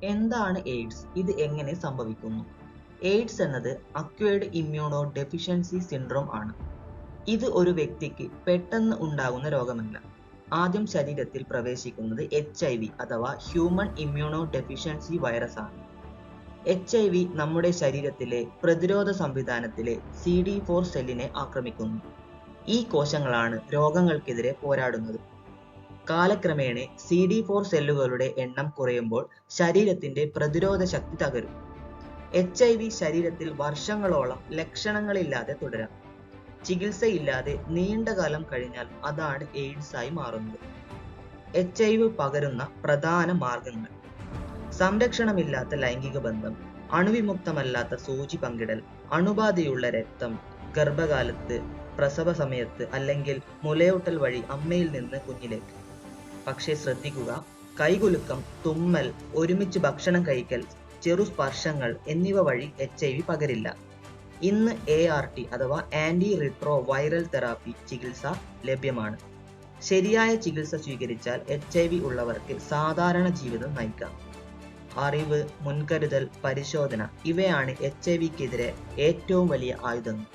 എന്താണ് എയ്ഡ്സ്? ഇത് എങ്ങനെ സംഭവിക്കുന്നു? എയ്ഡ്സ് എന്നത് അക്വയർഡ് ഇമ്മ്യൂണോ ഡെഫിഷ്യൻസി സിൻഡ്രോം ആണ്. ഇത് ഒരു വ്യക്തിക്ക് പെട്ടെന്ന് ഉണ്ടാകുന്ന രോഗമല്ല. ആദ്യം ശരീരത്തിൽ പ്രവേശിക്കുന്നത് HIV അഥവാ ഹ്യൂമൻ ഇമ്മ്യൂണോ ഡെഫിഷ്യൻസി വൈറസ് ആണ്. HIV നമ്മുടെ ശരീരത്തിലെ പ്രതിരോധ സംവിധാനത്തിലെ CD4 സെല്ലിനെ ആക്രമിക്കുന്നു. ഈ കോശങ്ങളാണ് രോഗങ്ങൾക്കെതിരെ പോരാടുന്നത്. കാലക്രമേണ CD4 സെല്ലുകളുടെ എണ്ണം കുറയുമ്പോൾ ശരീരത്തിന്റെ പ്രതിരോധ ശക്തി തകരും. HIV ശരീരത്തിൽ വർഷങ്ങളോളം ലക്ഷണങ്ങളില്ലാതെ തുടരാം. ചികിത്സയില്ലാതെ നീണ്ടകാലം കഴിഞ്ഞാൽ അതാണ് എയ്ഡ്സ് ആയി മാറുന്നത്. HIV പകരുന്ന പ്രധാന മാർഗങ്ങൾ: സംരക്ഷണമില്ലാത്ത ലൈംഗിക ബന്ധം, അണുവിമുക്തമല്ലാത്ത സൂചി പങ്കിടൽ, അണുബാധയുള്ള രക്തം, ഗർഭകാലത്ത്, പ്രസവ സമയത്ത് അല്ലെങ്കിൽ മുലയൂട്ടൽ വഴി അമ്മയിൽ നിന്ന് കുഞ്ഞിലേക്ക്. പക്ഷേ ശ്രദ്ധിക്കുക, കൈകുലുക്കം, തുമ്മൽ, ഒരുമിച്ച് ഭക്ഷണം കഴിക്കൽ, ചെറു സ്പർശങ്ങൾ എന്നിവ വഴി HIV പകരില്ല. ഇന്ന് ART അഥവാ ആന്റി റിട്രോ വൈറൽ തെറാപ്പി ചികിത്സ ലഭ്യമാണ്. ശരിയായ ചികിത്സ സ്വീകരിച്ചാൽ HIV ഉള്ളവർക്ക് സാധാരണ ജീവിതം നയിക്കാം. അറിവ്, മുൻകരുതൽ, പരിശോധന ഇവയാണ് HIV-ക്കെതിരെ ഏറ്റവും വലിയ ആയുധങ്ങൾ.